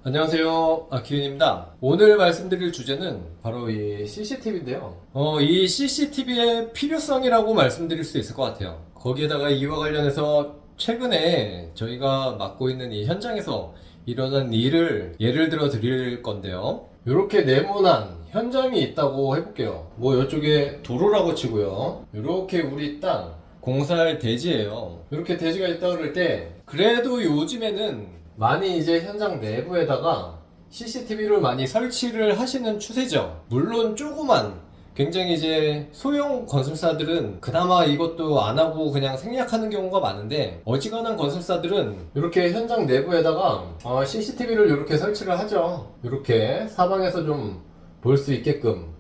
안녕하세요. 기윤입니다. 오늘 말씀드릴 주제는 바로 이 CCTV인데요. 이 CCTV의 필요성이라고 말씀드릴 수 있을 것 같아요. 거기에다가 이와 관련해서 최근에 저희가 맡고 있는 이 현장에서 일어난 일을 예를 들어 드릴 건데요. 이렇게 네모난 현장이 있다고 해볼게요. 뭐 이쪽에 도로라고 치고요. 이렇게 우리 땅 공사할 대지예요. 이렇게 대지가 있다 그럴 때 그래도 요즘에는 많이 이제 현장 내부에다가 CCTV를 많이 설치를 하시는 추세죠. 물론 조그만 굉장히 이제 소형 건설사들은 그나마 이것도 안 하고 그냥 생략하는 경우가 많은데, 어지간한 건설사들은 이렇게 현장 내부에다가 CCTV를 이렇게 설치를 하죠. 이렇게 사방에서 좀 볼 수 있게끔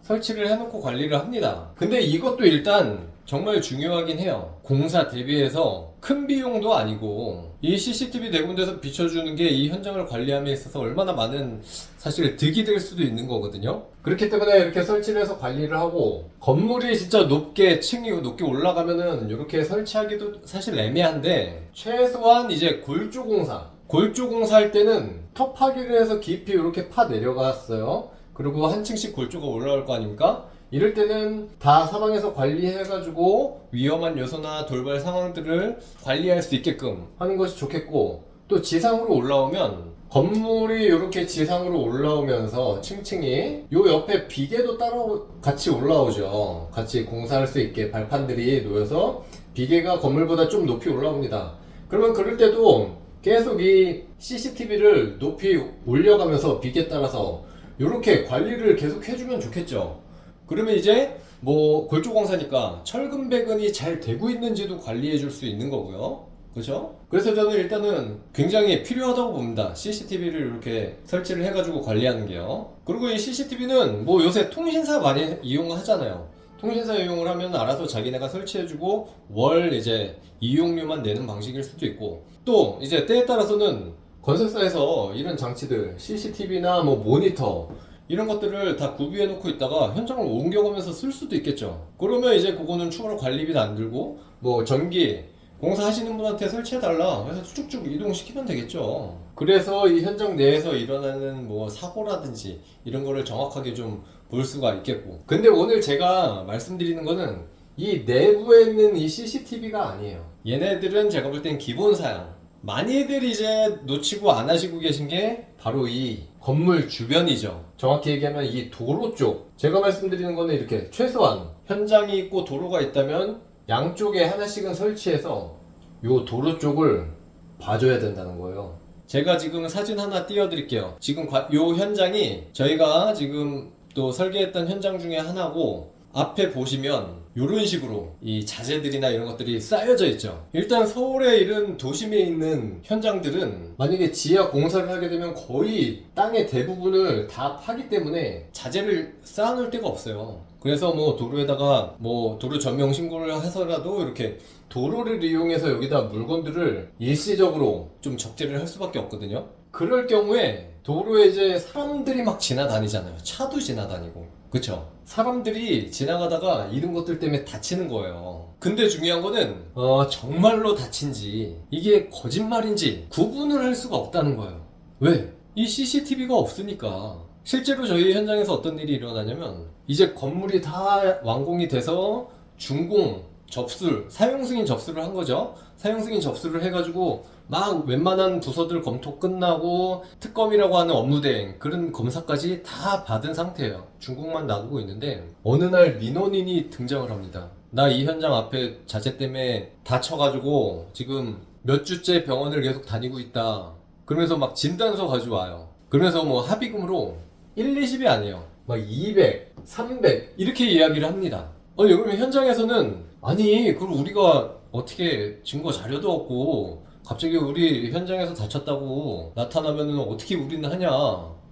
설치를 해놓고 관리를 합니다. 근데 이것도 일단 정말 중요하긴 해요. 공사 대비해서 큰 비용도 아니고, 이 CCTV 네 군데서 비춰주는 게 이 현장을 관리함에 있어서 얼마나 많은 사실 득이 될 수도 있는 거거든요. 그렇기 때문에 이렇게 설치를 해서 관리를 하고, 건물이 진짜 높게 층이 높게 올라가면은 이렇게 설치하기도 사실 애매한데, 최소한 이제 골조공사 할 때는 터 파기를 해서 깊이 이렇게 파 내려갔어요. 그리고 한 층씩 골조가 올라올 거 아닙니까? 이럴 때는 다 사방에서 관리해가지고 위험한 요소나 돌발 상황들을 관리할 수 있게끔 하는 것이 좋겠고, 또 지상으로 올라오면 건물이 이렇게 지상으로 올라오면서 층층이 요 옆에 비계도 따로 같이 올라오죠. 같이 공사할 수 있게 발판들이 놓여서 비계가 건물보다 좀 높이 올라옵니다. 그러면 그럴 때도 계속 이 CCTV를 높이 올려가면서 비계 따라서 이렇게 관리를 계속 해주면 좋겠죠. 그러면 이제 뭐 골조공사니까 철근 배근이 잘 되고 있는지도 관리해 줄 수 있는 거고요. 그죠? 그래서 저는 일단은 굉장히 필요하다고 봅니다. CCTV를 이렇게 설치를 해가지고 관리하는 게요. 그리고 이 CCTV는 뭐 요새 통신사 많이 이용하잖아요. 통신사 이용을 하면 알아서 자기네가 설치해주고 월 이제 이용료만 내는 방식일 수도 있고, 또 이제 때에 따라서는 건설사에서 이런 장치들 CCTV나 뭐 모니터 이런 것들을 다 구비해 놓고 있다가 현장을 옮겨가면서 쓸 수도 있겠죠. 그러면 이제 그거는 추가로 관리비도 안 들고, 뭐 전기 공사하시는 분한테 설치해달라 해서 쭉쭉 이동시키면 되겠죠. 그래서 이 현장 내에서 일어나는 뭐 사고라든지 이런 거를 정확하게 좀 볼 수가 있겠고. 근데 오늘 제가 말씀드리는 거는 이 내부에 있는 이 CCTV가 아니에요. 얘네들은 제가 볼 땐 기본 사양. 많이들 이제 놓치고 안 하시고 계신 게 바로 이 건물 주변이죠. 정확히 얘기하면 이 도로 쪽. 제가 말씀드리는 거는 이렇게 최소한 현장이 있고 도로가 있다면 양쪽에 하나씩은 설치해서 요 도로 쪽을 봐줘야 된다는 거예요. 제가 지금 사진 하나 띄워드릴게요. 지금 요 현장이 저희가 지금 또 설계했던 현장 중에 하나고, 앞에 보시면 이런 식으로 이 자재들이나 이런 것들이 쌓여져 있죠. 일단 서울의 이런 도심에 있는 현장들은 만약에 지하 공사를 하게 되면 거의 땅의 대부분을 다 파기 때문에 자재를 쌓아놓을 데가 없어요. 그래서 뭐 도로에다가 뭐 도로 전면 신고를 해서라도 이렇게 도로를 이용해서 여기다 물건들을 일시적으로 좀 적재를 할 수밖에 없거든요. 그럴 경우에 도로에 이제 사람들이 막 지나다니잖아요. 차도 지나다니고. 그쵸? 사람들이 지나가다가 이런 것들 때문에 다치는 거예요. 근데 중요한 거는 정말로 다친지 이게 거짓말인지 구분을 할 수가 없다는 거예요. 왜? 이 CCTV가 없으니까. 실제로 저희 현장에서 어떤 일이 일어나냐면, 이제 건물이 다 완공이 돼서 준공 접수를, 사용 승인 접수를 한 거죠. 사용 승인 접수를 해가지고 막 웬만한 부서들 검토 끝나고 특검이라고 하는 업무대행 그런 검사까지 다 받은 상태예요. 준공만 놔두고 있는데 어느 날 민원인이 등장을 합니다. 나 이 현장 앞에 자재 때문에 다쳐가지고 지금 몇 주째 병원을 계속 다니고 있다. 그러면서 막 진단서 가져와요. 그러면서 뭐 합의금으로 1, 20이 아니에요. 막 200, 300 이렇게 이야기를 합니다. 그러면 현장에서는 아니 그럼 우리가 어떻게 증거 자료도 없고 갑자기 우리 현장에서 다쳤다고 나타나면 어떻게 우리는 하냐.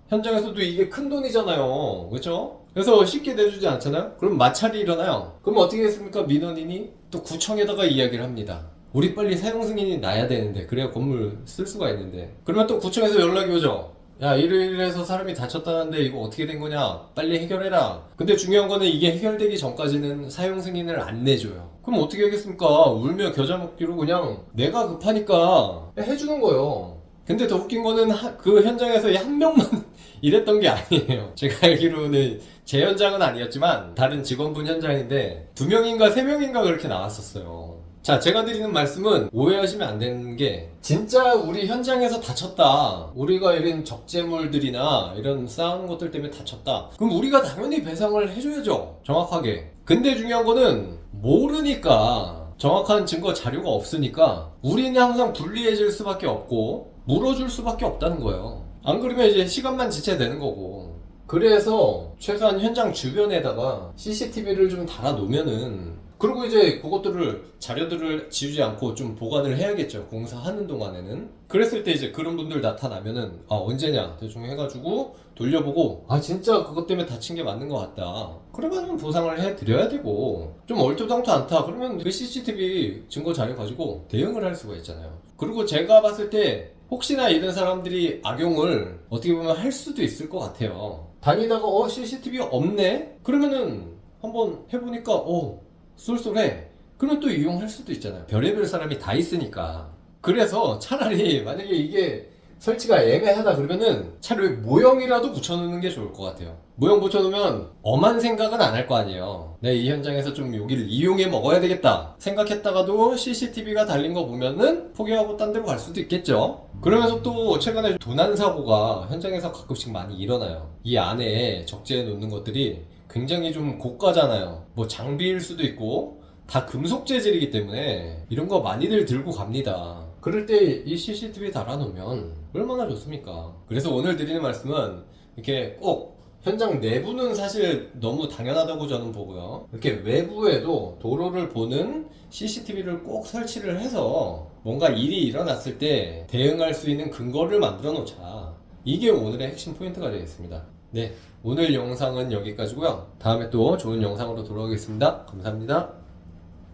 현장에서도 이게 큰 돈이잖아요. 그렇죠? 그래서 쉽게 내주지 않잖아요. 그럼 마찰이 일어나요. 그럼 어떻게 했습니까? 민원인이 또 구청에다가 이야기를 합니다. 우리 빨리 사용 승인이 나야 되는데, 그래야 건물 쓸 수가 있는데. 그러면 또 구청에서 연락이 오죠. 야, 이래서 사람이 다쳤다는데 이거 어떻게 된 거냐? 빨리 해결해라. 근데 중요한 거는 이게 해결되기 전까지는 사용 승인을 안 내줘요. 그럼 어떻게 하겠습니까? 울며 겨자 먹기로 그냥 내가 급하니까 해주는 거예요. 근데 더 웃긴 거는 그 현장에서 한 명만 일했던 게 아니에요. 제가 알기로는 제 현장은 아니었지만 다른 직원분 현장인데 2명인가 3명인가 그렇게 나왔었어요. 자, 제가 드리는 말씀은 오해하시면 안 되는 게 진짜 우리 현장에서 다쳤다, 우리가 이런 적재물들이나 이런 쌓은 것들 때문에 다쳤다, 그럼 우리가 당연히 배상을 해줘야죠, 정확하게. 근데 중요한 거는 모르니까, 정확한 증거 자료가 없으니까 우리는 항상 불리해질 수밖에 없고 물어줄 수밖에 없다는 거예요. 안 그러면 이제 시간만 지체되는 거고. 그래서 최소한 현장 주변에다가 CCTV를 좀 달아 놓으면은, 그리고 이제 그것들을, 자료들을 지우지 않고 좀 보관을 해야겠죠, 공사하는 동안에는. 그랬을 때 이제 그런 분들 나타나면은, 아, 언제냐 대충 해가지고 돌려보고, 아, 진짜 그것 때문에 다친 게 맞는 것 같다, 그러면 보상을 해드려야 되고, 좀 얼토당토 않다 그러면 그 CCTV 증거 자료 가지고 대응을 할 수가 있잖아요. 그리고 제가 봤을 때 혹시나 이런 사람들이 악용을 어떻게 보면 할 수도 있을 것 같아요. 다니다가 CCTV 없네? 그러면은 한번 해보니까 쏠쏠해. 그러면 또 이용할 수도 있잖아요. 별의별 사람이 다 있으니까. 그래서 차라리 만약에 이게 설치가 애매하다 그러면은 차라리 모형이라도 붙여놓는 게 좋을 것 같아요. 모형 붙여놓으면 엄한 생각은 안 할 거 아니에요. 내가 이 현장에서 좀 여기를 이용해 먹어야 되겠다 생각했다가도 CCTV가 달린 거 보면은 포기하고 딴 데로 갈 수도 있겠죠. 그러면서 또 최근에 도난 사고가 현장에서 가끔씩 많이 일어나요. 이 안에 적재해 놓는 것들이 굉장히 좀 고가잖아요. 뭐 장비일 수도 있고 다 금속 재질이기 때문에 이런 거 많이들 들고 갑니다. 그럴 때 이 CCTV 달아놓으면 얼마나 좋습니까? 그래서 오늘 드리는 말씀은 이렇게 꼭 현장 내부는 사실 너무 당연하다고 저는 보고요, 이렇게 외부에도 도로를 보는 CCTV를 꼭 설치를 해서 뭔가 일이 일어났을 때 대응할 수 있는 근거를 만들어 놓자. 이게 오늘의 핵심 포인트가 되겠습니다. 네, 오늘 영상은 여기까지고요. 다음에 또 좋은 영상으로 돌아오겠습니다. 감사합니다.